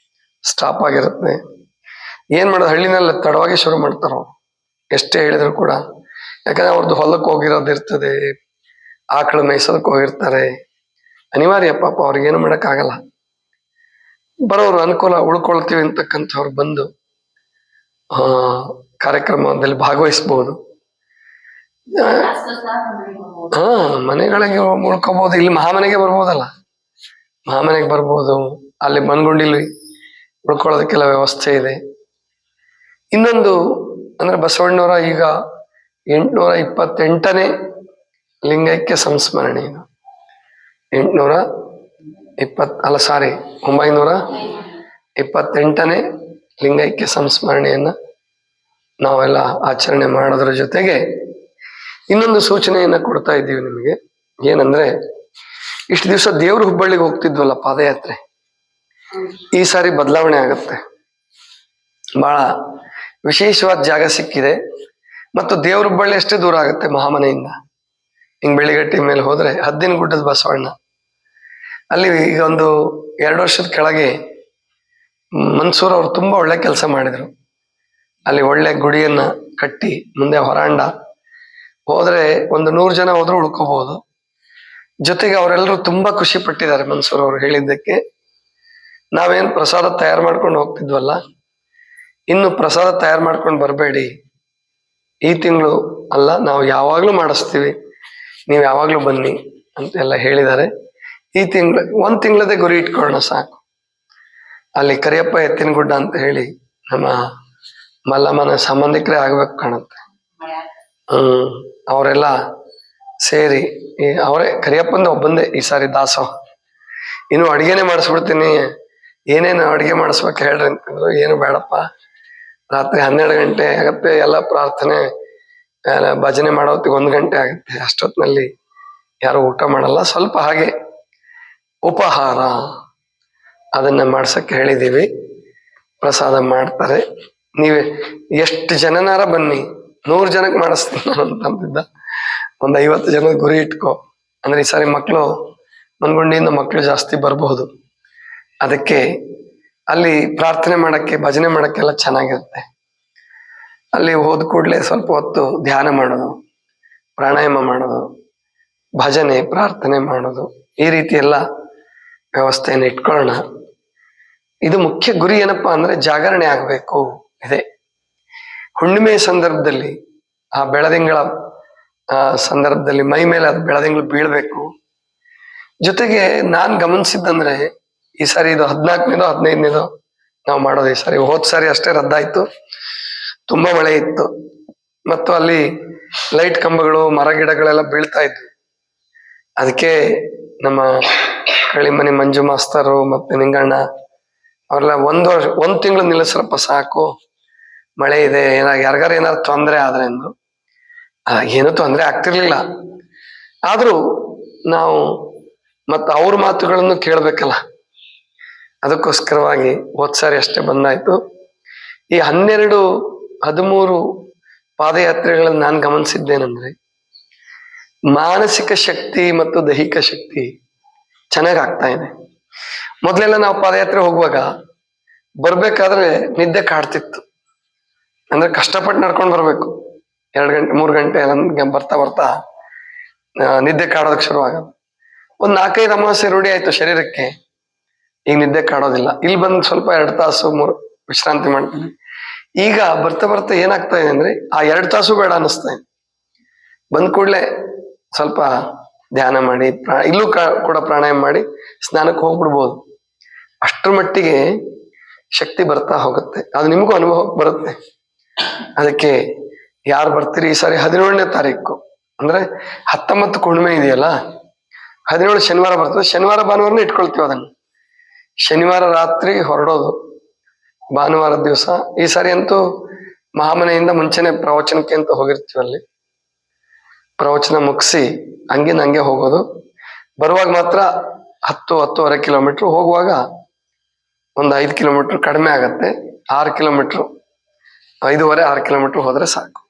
ಸ್ಟಾಪ್ ಆಗಿರುತ್ತೆ. ಏನ್ ಮಾಡೋದು, ಹಳ್ಳಿನಲ್ಲಿ ತಡವಾಗಿ ಶುರು ಮಾಡ್ತಾರ ಅವ್ರು, ಎಷ್ಟೇ ಹೇಳಿದ್ರು ಕೂಡ. ಯಾಕಂದ್ರೆ ಅವ್ರದ್ದು ಹೊಲಕ್ಕೆ ಹೋಗಿರೋದಿರ್ತದೆ, ಆಕಳು ಮೇಯ್ಸೋದಕ್ಕೆ ಹೋಗಿರ್ತಾರೆ. ಅನಿವಾರ್ಯ ಪಾಪ, ಅವ್ರಿಗೇನು ಮಾಡೋಕ್ಕಾಗಲ್ಲ. ಬರೋರು ಅನುಕೂಲ ಉಳ್ಕೊಳ್ತೀವಿ ಅಂತಕ್ಕಂಥವ್ರು ಬಂದು ಕಾರ್ಯಕ್ರಮದಲ್ಲಿ ಭಾಗವಹಿಸ್ಬೋದು. ಮನೆಗಳಿಗೆ ಉಳ್ಕೋಬಹುದು. ಇಲ್ಲಿ ಮಹಾಮನೆಗೆ ಬರ್ಬೋದಲ್ಲ, ಮಹಾಮನೆಗೆ ಬರ್ಬೋದು. ಅಲ್ಲಿ ಮನಗುಂಡಿಲಿ ಉಳ್ಕೊಳ್ಳೋದಕ್ಕೆಲ್ಲ ವ್ಯವಸ್ಥೆ ಇದೆ. ಇನ್ನೊಂದು ಅಂದ್ರೆ ಬಸವಣ್ಣವರ ಈಗ 828ನೇ ಲಿಂಗೈಕ್ಯ ಸಂಸ್ಮರಣೆ. ಇದು 928ನೇ ಲಿಂಗೈಕ್ಯ ಸಂಸ್ಮರಣೆಯನ್ನ ನಾವೆಲ್ಲ ಆಚರಣೆ ಮಾಡೋದ್ರ ಜೊತೆಗೆ ಇನ್ನೊಂದು ಸೂಚನೆಯನ್ನ ಕೊಡ್ತಾ ಇದ್ದೀವಿ ನಿಮಗೆ. ಏನಂದ್ರೆ, ಇಷ್ಟು ದಿವಸ ದೇವ್ರ ಹುಬ್ಬಳ್ಳಿಗೆ ಹೋಗ್ತಿದ್ವಲ್ಲ ಪಾದಯಾತ್ರೆ, ಈ ಸಾರಿ ಬದಲಾವಣೆ ಆಗುತ್ತೆ. ಬಹಳ ವಿಶೇಷವಾದ ಜಾಗ ಸಿಕ್ಕಿದೆ. ಮತ್ತು ದೇವ್ರ ಹುಬ್ಬಳ್ಳಿ ಅಷ್ಟೇ ದೂರ ಆಗುತ್ತೆ ಮಹಾಮನೆಯಿಂದ. ಹಿಂಗ್ ಬೆಳ್ಳಿಗಟ್ಟಿ ಮೇಲೆ ಹೋದ್ರೆ ಹದ್ದಿನಗುಡ್ಡದ ಬಸವಣ್ಣ, ಅಲ್ಲಿ ಈಗ ಒಂದು 2 ವರ್ಷದ ಕೆಳಗೆ ಮನ್ಸೂರ್ ಅವ್ರು ತುಂಬಾ ಒಳ್ಳೆ ಕೆಲಸ ಮಾಡಿದ್ರು. ಅಲ್ಲಿ ಒಳ್ಳೆ ಗುಡಿಯನ್ನ ಕಟ್ಟಿ ಮುಂದೆ ಹೊರಾಂಡ, ಹೋದ್ರೆ ಒಂದು 100 ಜನ ಹೋದ್ರೂ ಉಳ್ಕೋಬಹುದು. ಜೊತೆಗೆ ಅವರೆಲ್ಲರೂ ತುಂಬಾ ಖುಷಿ ಪಟ್ಟಿದ್ದಾರೆ ಮನ್ಸೂರ್ ಅವರು ಹೇಳಿದ್ದಕ್ಕೆ. ನಾವೇನ್ ಪ್ರಸಾದ ತಯಾರು ಮಾಡ್ಕೊಂಡು ಹೋಗ್ತಿದ್ವಲ್ಲ, ಇನ್ನು ಪ್ರಸಾದ ತಯಾರು ಮಾಡ್ಕೊಂಡು ಬರಬೇಡಿ, ಈ ತಿಂಗಳು ಅಲ್ಲ, ನಾವು ಯಾವಾಗ್ಲೂ ಮಾಡಿಸ್ತೀವಿ, ನೀವು ಯಾವಾಗ್ಲೂ ಬನ್ನಿ ಅಂತೆಲ್ಲ ಹೇಳಿದ್ದಾರೆ. ಈ ತಿಂಗಳು 1 ತಿಂಗಳದೇ ಗುರಿ ಇಟ್ಕೊಳ್ಳೋಣ ಸಾಕು. ಅಲ್ಲಿ ಕರಿಯಪ್ಪ ಎತ್ತಿನಗುಡ್ಡ ಅಂತ ಹೇಳಿ ನಮ್ಮ ಮಲ್ಲಮ್ಮನ ಸಂಬಂಧಿಕರೇ ಆಗ್ಬೇಕು ಕಾಣುತ್ತೆ. ಅವರೆಲ್ಲ ಸೇರಿ ಅವರೇ ಕರಿಯಪ್ಪಂದ ಒಬ್ಬಂದೇ ಈ ಸಾರಿ ದಾಸೋಹ. ಇನ್ನು ಅಡಿಗೆನೆ ಮಾಡಿಸ್ಬಿಡ್ತೀನಿ, ಏನೇನು ಅಡಿಗೆ ಮಾಡಿಸ್ಬೇಕು ಹೇಳ್ರಿ ಅಂತಂದ್ರು. ಏನು ಬೇಡಪ್ಪ, ರಾತ್ರಿ 12 ಗಂಟೆ ಆಗತ್ತೆ, ಎಲ್ಲ ಪ್ರಾರ್ಥನೆ ಭಜನೆ ಮಾಡೋತ್ತಿಗೆ 1 ಗಂಟೆ ಆಗುತ್ತೆ. ಅಷ್ಟೊತ್ತಿನಲ್ಲಿ ಯಾರು ಊಟ ಮಾಡಲ್ಲ. ಸ್ವಲ್ಪ ಹಾಗೆ ಉಪಹಾರ ಅದನ್ನ ಮಾಡ್ಸಕ್ಕೆ ಹೇಳಿದೀವಿ. ಪ್ರಸಾದ ಮಾಡ್ತಾರೆ. ನೀವೇ ಎಷ್ಟು ಜನನಾರ ಬನ್ನಿ, 100 ಜನಕ್ಕೆ ಮಾಡಿಸ್ತೀನಿ ನಾನು ಅಂತಂದಿದ್ದ. ಒಂದು 50 ಜನದ ಗುರಿ ಇಟ್ಕೋ, ಅಂದ್ರೆ ಈ ಸಾರಿ ಮಕ್ಕಳು ಮನ್ಗುಂಡಿಯಿಂದ ಮಕ್ಕಳು ಜಾಸ್ತಿ ಬರಬಹುದು. ಅದಕ್ಕೆ ಅಲ್ಲಿ ಪ್ರಾರ್ಥನೆ ಮಾಡಕ್ಕೆ, ಭಜನೆ ಮಾಡಕ್ಕೆಲ್ಲ ಚೆನ್ನಾಗಿರುತ್ತೆ. ಅಲ್ಲಿ ಹೋದ ಕೂಡಲೇ ಸ್ವಲ್ಪ ಹೊತ್ತು ಧ್ಯಾನ ಮಾಡೋದು, ಪ್ರಾಣಾಯಾಮ ಮಾಡೋದು, ಭಜನೆ ಪ್ರಾರ್ಥನೆ ಮಾಡೋದು, ಈ ರೀತಿ ಎಲ್ಲ ವ್ಯವಸ್ಥೆಯನ್ನು ಇಟ್ಕೊಳ್ಳೋಣ. ಇದು ಮುಖ್ಯ ಗುರಿ ಏನಪ್ಪಾ ಅಂದ್ರೆ ಜಾಗರಣೆ ಆಗ್ಬೇಕು. ಇದೆ ಹುಣ್ಣಿಮೆ ಸಂದರ್ಭದಲ್ಲಿ, ಆ ಬೆಳದಿಂಗಳ ಸಂದರ್ಭದಲ್ಲಿ ಮೈ ಮೇಲೆ ಅದು ಬೆಳದಿಂಗಳು ಬೀಳ್ಬೇಕು. ಜೊತೆಗೆ ನಾನ್ ಗಮನಿಸಿದ್ದಂದ್ರೆ ಈ ಸಾರಿ ಇದು 14ನೇದೋ 15ನೇದೋ ನಾವು ಮಾಡೋದು. ಈ ಸಾರಿ ಹೋದ್ ಸಾರಿ ಅಷ್ಟೇ ರದ್ದಾಯ್ತು, ತುಂಬಾ ಮಳೆ ಇತ್ತು. ಮತ್ತು ಅಲ್ಲಿ ಲೈಟ್ ಕಂಬಗಳು, ಮರ ಗಿಡಗಳೆಲ್ಲ ಬೀಳ್ತಾ ಇದ್ವು. ಅದಕ್ಕೆ ನಮ್ಮ ಕಳಿಮನಿ ಮಂಜು ಮಾಸ್ತರು ಮತ್ತೆ ನಿಂಗಣ್ಣ ಅವರೆಲ್ಲ ಒಂದ್ ತಿಂಗಳು ನಿಲ್ಲಿಸ್ರಪ್ಪ ಸಾಕು, ಮಳೆ ಇದೆ, ಯಾರಿಗಾರ ಏನಾದ್ರು ತೊಂದರೆ ಆದ್ರೆ ಅಂದ್ರು. ಏನೂ ತೊಂದರೆ ಆಗ್ತಿರ್ಲಿಲ್ಲ. ಆದ್ರೂ ನಾವು ಮತ್ತೆ ಅವ್ರ ಮಾತುಗಳನ್ನು ಕೇಳ್ಬೇಕಲ್ಲ, ಅದಕ್ಕೋಸ್ಕರವಾಗಿ ಹೋದ್ ಸಾರಿ ಅಷ್ಟೇ ಬಂದಾಯ್ತು. ಈ 12, 13 ಪಾದಯಾತ್ರೆಗಳನ್ನು ನಾನು ಗಮನಿಸಿದ್ದೇನೆಂದ್ರೆ ಮಾನಸಿಕ ಶಕ್ತಿ ಮತ್ತು ದೈಹಿಕ ಶಕ್ತಿ ಚೆನ್ನಾಗಿ ಆಗ್ತಾ ಇದೆ. ಮೊದಲೆಲ್ಲ ನಾವು ಪಾದಯಾತ್ರೆ ಹೋಗುವಾಗ ಬರ್ಬೇಕಾದ್ರೆ ನಿದ್ದೆ ಕಾಡ್ತಿತ್ತು. ಅಂದ್ರೆ ಕಷ್ಟಪಟ್ಟು ನಡ್ಕೊಂಡು ಬರ್ಬೇಕು, 2 ಗಂಟೆ 3 ಗಂಟೆ ನನ್ಗೆ ಬರ್ತಾ ಬರ್ತಾ ನಿದ್ದೆ ಕಾಡೋದಕ್ಕೆ ಶುರು ಆಗೋದು. ಒಂದು 4-5 ಅಮಾವಾಸ್ಯೆ ರೂಢಿ ಆಯ್ತು ಶರೀರಕ್ಕೆ, ಈಗ ನಿದ್ದೆ ಕಾಡೋದಿಲ್ಲ. ಇಲ್ಲಿ ಬಂದು ಸ್ವಲ್ಪ 2 ತಾಸು 3 ವಿಶ್ರಾಂತಿ ಮಾಡ್ತೀವಿ. ಈಗ ಬರ್ತಾ ಬರ್ತಾ ಏನಾಗ್ತಾ ಇದೆ ಅಂದ್ರೆ ಆ 2 ತಾಸು ಬೇಡ ಅನ್ನಿಸ್ತಾ ಇದೆ. ಬಂದ್ ಕೂಡ್ಲೆ ಸ್ವಲ್ಪ ಧ್ಯಾನ ಮಾಡಿ, ಇಲ್ಲೂ ಕೂಡ ಪ್ರಾಣಾಯಾಮ ಮಾಡಿ ಸ್ನಾನಕ್ಕೆ ಹೋಗ್ಬಿಡ್ಬೋದು. ಅಷ್ಟ್ರ ಮಟ್ಟಿಗೆ ಶಕ್ತಿ ಬರ್ತಾ ಹೋಗುತ್ತೆ. ಅದು ನಿಮಗೂ ಅನುಭವಕ್ಕೆ ಬರುತ್ತೆ. ಅದಕ್ಕೆ ಯಾರು ಬರ್ತೀರಿ ಈ ಸಾರಿ 17ನೇ ತಾರೀಕು ಅಂದ್ರೆ 19 ಹುಣ್ಣಿಮೆ ಇದೆಯಲ್ಲ, 17 ಶನಿವಾರ ಬರ್ತದೆ. ಶನಿವಾರ ಭಾನುವಾರನೇ ಇಟ್ಕೊಳ್ತೀವಿ ಅದನ್ನು. ಶನಿವಾರ ರಾತ್ರಿ ಹೊರಡೋದು, ಭಾನುವಾರ ದಿವಸ. ಈ ಸಾರಿ ಅಂತೂ ಮಹಾಮನೆಯಿಂದ ಮುಂಚೆನೆ ಪ್ರವಚನಕ್ಕೆ ಅಂತ ಹೋಗಿರ್ತೀವಿ. ಅಲ್ಲಿ ಪ್ರವಚನ ಮುಗಿಸಿ ಹಂಗಿಂದ ಹಂಗೆ ಹೋಗೋದು. ಬರುವಾಗ ಮಾತ್ರ 10-10.5 ಕಿಲೋಮೀಟರ್, ಹೋಗುವಾಗ ಒಂದು 5 ಕಿಲೋಮೀಟರ್ ಕಡಿಮೆ ಆಗತ್ತೆ. 6 ಕಿಲೋಮೀಟರ್, 5.5-6 ಕಿಲೋಮೀಟರ್ ಹೋದ್ರೆ ಸಾಕು.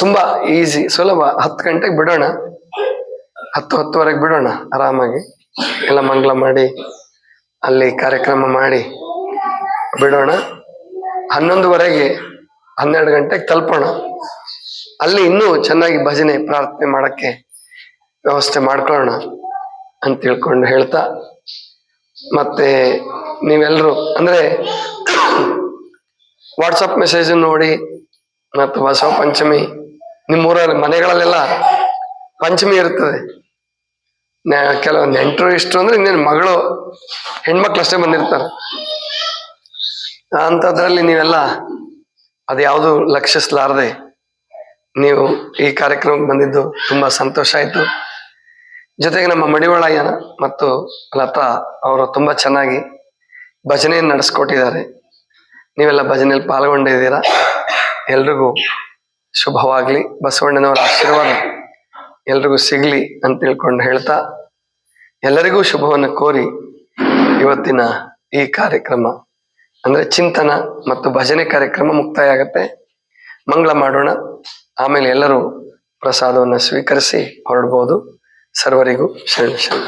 ತುಂಬಾ ಈಸಿ, ಸುಲಭ. 10 ಗಂಟೆಗೆ ಬಿಡೋಣ, 10-10:30 ಬಿಡೋಣ. ಆರಾಮಾಗಿ ಎಲ್ಲ ಮಂಗಳ ಮಾಡಿ ಅಲ್ಲಿ ಕಾರ್ಯಕ್ರಮ ಮಾಡಿ ಬಿಡೋಣ. 11:15 12 ಗಂಟೆಗೆ ತಲುಪೋಣ. ಅಲ್ಲಿ ಇನ್ನೂ ಚೆನ್ನಾಗಿ ಭಜನೆ ಪ್ರಾರ್ಥನೆ ಮಾಡಕ್ಕೆ ವ್ಯವಸ್ಥೆ ಮಾಡ್ಕೊಳ್ಳೋಣ ಅಂತ ತಿಳ್ಕೊಂಡು ಹೇಳ್ತಾ, ಮತ್ತೆ ನೀವೆಲ್ಲರೂ ಅಂದ್ರೆ ವಾಟ್ಸಪ್ ಮೆಸೇಜ್ ನೋಡಿ, ಮತ್ತು ಬಸವ ಪಂಚಮಿ ನಿಮ್ಮೂರಲ್ಲಿ ಮನೆಗಳಲ್ಲೆಲ್ಲ ಪಂಚಮಿ ಇರ್ತದೆ. ಕೆಲವು ನೆಂಟರು ಇಷ್ಟು ಅಂದ್ರೆ ಇನ್ನೇನು ಮಗಳು ಹೆಣ್ಮಕ್ಳು ಅಷ್ಟೇ ಬಂದಿರ್ತಾರೆ. ಅಂಥದ್ರಲ್ಲಿ ನೀವೆಲ್ಲ ಅದ್ಯಾವುದು ಲಕ್ಷಿಸ್ಲಾರ್ದೆ ನೀವು ಈ ಕಾರ್ಯಕ್ರಮಕ್ಕೆ ಬಂದಿದ್ದು ತುಂಬಾ ಸಂತೋಷ ಆಯ್ತು. ಜೊತೆಗೆ ನಮ್ಮ ಮಡಿವಾಳಯ್ಯ ಮತ್ತು ಲತಾ ಅವರು ತುಂಬಾ ಚೆನ್ನಾಗಿ ಭಜನೆಯನ್ನು ನಡೆಸ್ಕೊಟ್ಟಿದ್ದಾರೆ. ನೀವೆಲ್ಲ ಭಜನೆಯಲ್ಲಿ ಪಾಲ್ಗೊಂಡಿದ್ದೀರಾ. ಎಲ್ರಿಗೂ ಶುಭವಾಗ್ಲಿ, ಬಸವಣ್ಣನವರ ಆಶೀರ್ವಾದ ಎಲ್ರಿಗೂ ಸಿಗ್ಲಿ ಅಂತ ತಿಳ್ಕೊಂಡು ಹೇಳ್ತಾ, ಎಲ್ಲರಿಗೂ ಶುಭವನ್ನು ಕೋರಿ ಇವತ್ತಿನ ಈ ಕಾರ್ಯಕ್ರಮ ಅಂದ್ರೆ ಚಿಂತನ ಮತ್ತು ಭಜನೆ ಕಾರ್ಯಕ್ರಮ ಮುಕ್ತಾಯ ಆಗತ್ತೆ. ಮಂಗಳ ಮಾಡೋಣ. ಆಮೇಲೆ ಎಲ್ಲರೂ ಪ್ರಸಾದವನ್ನು ಸ್ವೀಕರಿಸಿ ಹೊರಡ್ಬೋದು. ಸರ್ವರಿಗೂ ಶರಣ ಶರಣ.